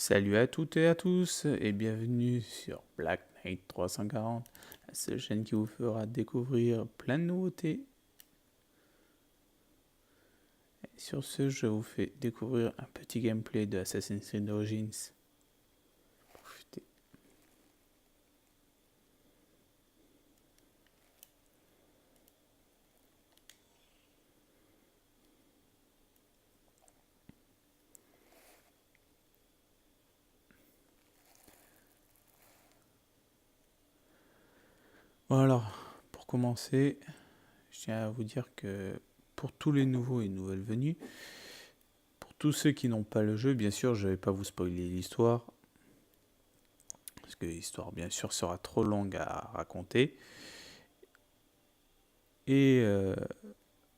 Salut à toutes et à tous et bienvenue sur Black Knight 340, la seule chaîne qui vous fera découvrir plein de nouveautés. Et sur ce, je vous fais découvrir un petit gameplay de Assassin's Creed Origins. Profitez. Bon alors, pour commencer, je tiens à vous dire que pour tous les nouveaux et nouvelles venus, pour tous ceux qui n'ont pas le jeu, bien sûr, je ne vais pas vous spoiler l'histoire, parce que l'histoire, bien sûr, sera trop longue à raconter. Et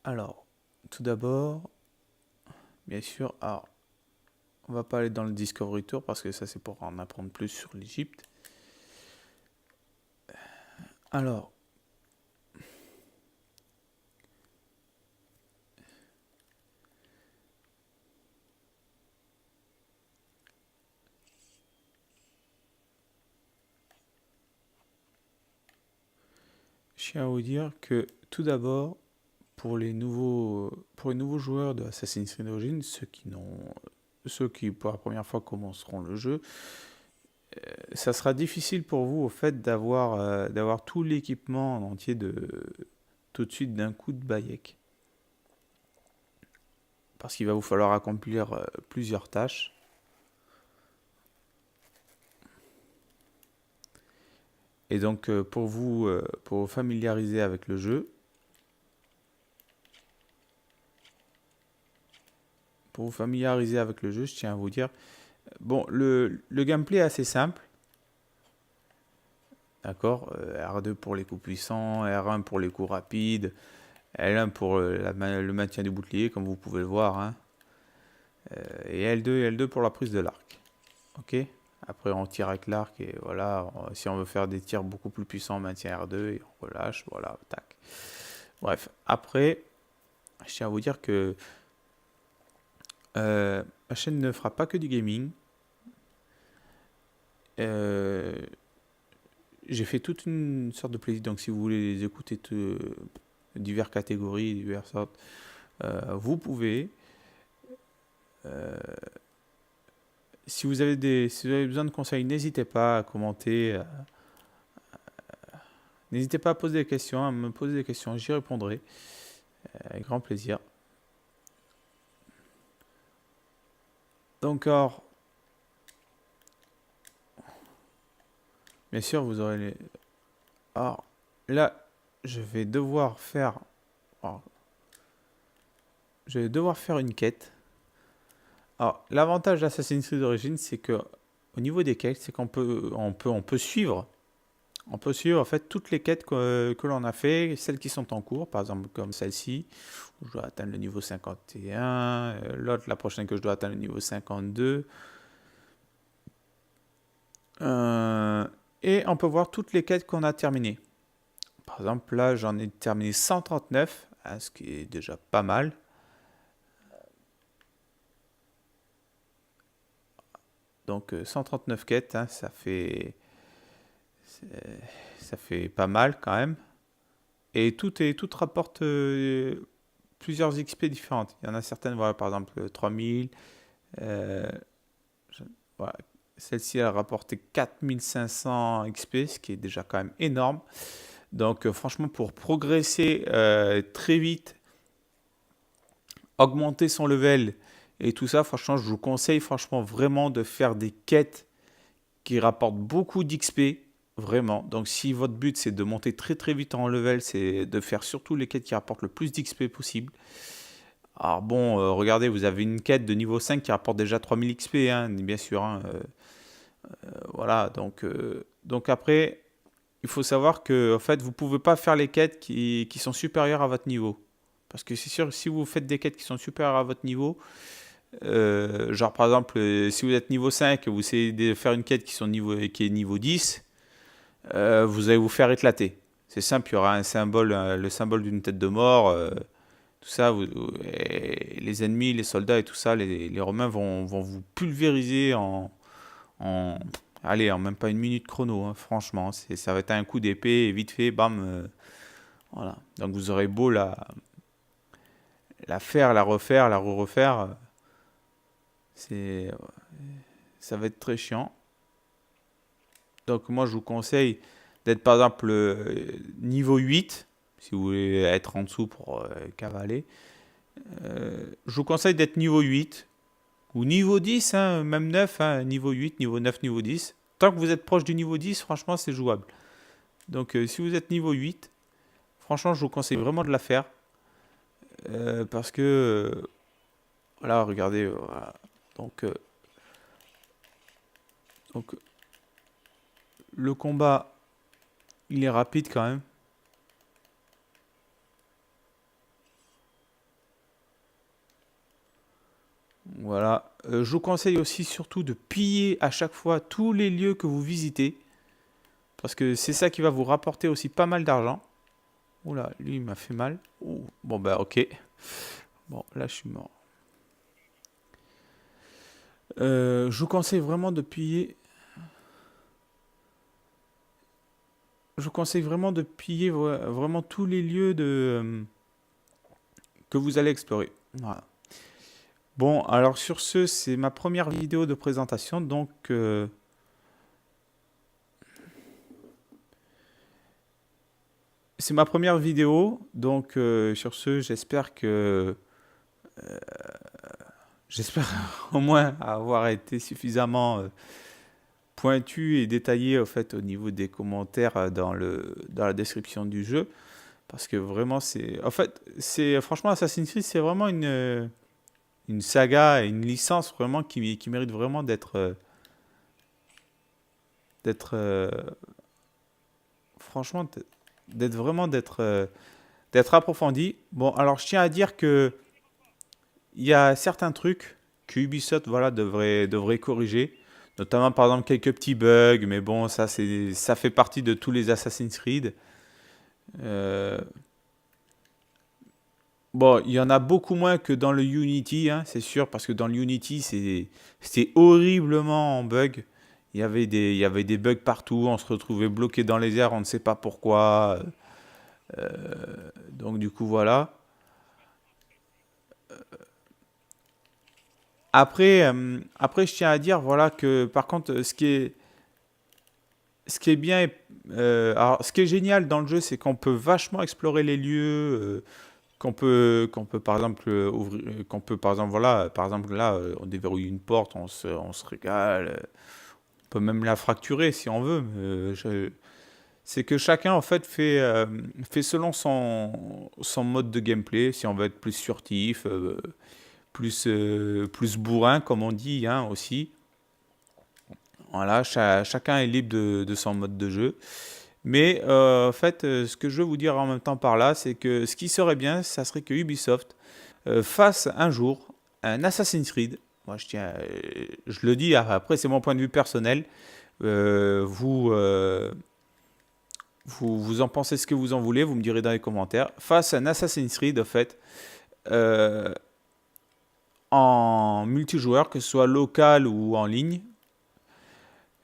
alors, tout d'abord, bien sûr, alors, on va pas aller dans le Discovery Tour parce que ça c'est pour en apprendre plus sur l'Égypte. Alors, je tiens à vous dire que tout d'abord, pour les nouveaux joueurs de Assassin's Creed Origins, ceux qui pour la première fois commenceront le jeu, ça sera difficile pour vous au fait d'avoir tout l'équipement en entier tout de suite d'un coup de Bayek. Parce qu'il va vous falloir accomplir plusieurs tâches. Et donc pour vous familiariser avec le jeu, je tiens à vous dire, bon, le gameplay est assez simple, d'accord. R2 pour les coups puissants, R1 pour les coups rapides, L1 pour le maintien du bouclier, comme vous pouvez le voir, hein. Et L2 pour la prise de l'arc. Ok. Après, on tire avec l'arc et voilà. Si on veut faire des tirs beaucoup plus puissants, on maintient R2 et on relâche. Voilà, tac. Bref, après, je tiens à vous dire que ma chaîne ne fera pas que du gaming. J'ai fait toute une sorte de playlist. Donc, si vous voulez les écouter diverses catégories, diverses sortes, vous pouvez. Si vous avez besoin de conseils, n'hésitez pas à commenter. N'hésitez pas à poser des questions, à me poser des questions, j'y répondrai avec grand plaisir. Donc, alors, bien sûr, vous aurez les. Alors, là, je vais devoir faire. Alors, je vais devoir faire une quête. Alors, l'avantage d'Assassin's Creed Origins, c'est que au niveau des quêtes, c'est qu'on peut suivre. On peut suivre en fait toutes les quêtes que l'on a fait, celles qui sont en cours, par exemple comme celle-ci, où je dois atteindre le niveau 51, l'autre, la prochaine que je dois atteindre le niveau 52. Et on peut voir toutes les quêtes qu'on a terminées. Par exemple, là, j'en ai terminé 139, hein, ce qui est déjà pas mal. Donc 139 quêtes, hein, ça fait pas mal quand même. Et tout rapporte plusieurs XP différentes. Il y en a certaines, voilà, par exemple 3000. Euh, voilà. Celle-ci, elle a rapporté 4500 XP, ce qui est déjà quand même énorme. Donc franchement, pour progresser très vite, augmenter son level et tout ça, franchement, je vous conseille franchement vraiment de faire des quêtes qui rapportent beaucoup d'XP. Vraiment. Donc si votre but c'est de monter très très vite en level, c'est de faire surtout les quêtes qui rapportent le plus d'XP possible. Alors bon, regardez, vous avez une quête de niveau 5 qui rapporte déjà 3000 XP, hein, bien sûr, hein, voilà, donc après, il faut savoir que en fait, vous ne pouvez pas faire les quêtes qui sont supérieures à votre niveau. Parce que c'est sûr que si vous faites des quêtes qui sont supérieures à votre niveau, genre par exemple, si vous êtes niveau 5 et vous essayez de faire une quête qui est niveau 10, vous allez vous faire éclater. C'est simple, il y aura un symbole, le symbole d'une tête de mort, tout ça, les ennemis, les soldats et tout ça, les Romains vont vous pulvériser En, allez, en même pas une minute chrono, hein, franchement. Ça va être un coup d'épée et vite fait, bam. Voilà. Donc vous aurez beau la faire, la refaire, la re-refaire. C'est, ça va être très chiant. Donc moi je vous conseille d'être par exemple niveau 8, si vous voulez être en dessous pour cavaler. Je vous conseille d'être niveau 8 ou niveau 10, hein, même 9, hein, niveau 8, niveau 9, niveau 10. Tant que vous êtes proche du niveau 10, franchement c'est jouable. Donc si vous êtes niveau 8, franchement je vous conseille vraiment de la faire. Parce que, voilà, regardez, voilà. Donc, euh, donc le combat, il est rapide quand même. Voilà. Je vous conseille aussi surtout de piller à chaque fois tous les lieux que vous visitez. Parce que c'est ça qui va vous rapporter aussi pas mal d'argent. Oula, lui il m'a fait mal. Ouh, bon bah ok. Bon, là je suis mort. Je vous conseille vraiment de piller. Je vous conseille vraiment de piller vraiment tous les lieux que vous allez explorer. Voilà. Bon, alors sur ce, c'est ma première vidéo de présentation, donc c'est ma première vidéo, donc sur ce, j'espère au moins avoir été suffisamment pointu et détaillé au fait au niveau des commentaires dans la description du jeu, parce que vraiment c'est franchement Assassin's Creed, c'est vraiment une saga et une licence vraiment qui mérite vraiment d'être franchement d'être vraiment d'être approfondi. Bon, alors je tiens à dire que il y a certains trucs que Ubisoft voilà devrait corriger, notamment par exemple quelques petits bugs, mais bon ça fait partie de tous les Assassin's Creed. Euh, bon, il y en a beaucoup moins que dans le Unity, hein, c'est sûr, parce que dans le Unity c'était horriblement en bug. Il y avait des bugs partout, on se retrouvait bloqué dans les airs, on ne sait pas pourquoi. Donc du coup voilà. Après, je tiens à dire voilà que par contre, ce qui est bien, alors ce qui est génial dans le jeu, c'est qu'on peut vachement explorer les lieux, qu'on peut par exemple ouvrir, qu'on peut par exemple voilà, par exemple là, on déverrouille une porte, on se régale, on peut même la fracturer si on veut. C'est que chacun en fait fait selon son mode de gameplay, si on veut être plus furtif, plus bourrin, comme on dit hein, aussi. Voilà, chacun est libre de son mode de jeu. Mais en fait, ce que je veux vous dire en même temps par là, c'est que ce qui serait bien, ça serait que Ubisoft fasse un jour un Assassin's Creed. Moi, je le dis, après, c'est mon point de vue personnel. Euh, vous, euh, vous en pensez ce que vous en voulez, vous me direz dans les commentaires. Fasse un Assassin's Creed, en fait, euh, en multijoueur, que ce soit local ou en ligne,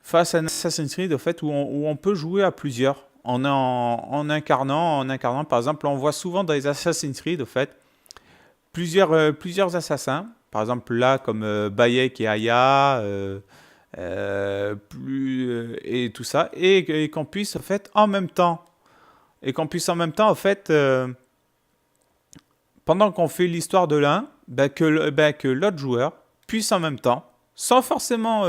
face à un Assassin's Creed au fait, où on peut jouer à plusieurs. En incarnant, par exemple, on voit souvent dans les Assassin's Creed, au fait, plusieurs assassins. Par exemple, là, comme Bayek et Aya, et tout ça. Et qu'on puisse, au fait, en même temps, et qu'on puisse en même temps, au fait, pendant qu'on fait l'histoire de l'un, ben, que l'autre joueur puisse en même temps, sans forcément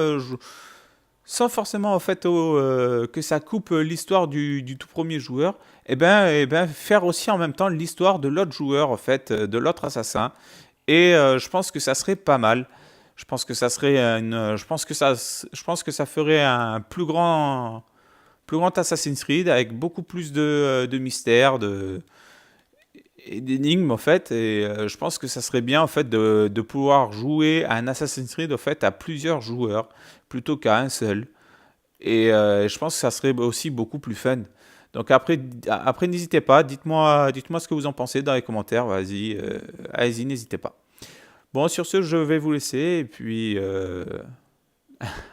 sans forcément en fait que ça coupe l'histoire du tout premier joueur, et ben faire aussi en même temps l'histoire de l'autre joueur en fait, de l'autre assassin. Et je pense que ça serait pas mal. Je pense que ça serait je pense que ça ferait un plus grand Assassin's Creed avec beaucoup plus de mystère, et d'énigmes en fait. Et je pense que ça serait bien en fait de pouvoir jouer à un Assassin's Creed en fait à plusieurs joueurs plutôt qu'à un seul. Et je pense que ça serait aussi beaucoup plus fun. Donc après n'hésitez pas, dites-moi ce que vous en pensez dans les commentaires. Vas-y, allez-y, n'hésitez pas. Bon, sur ce, je vais vous laisser et puis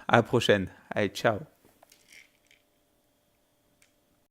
À la prochaine. Allez, ciao.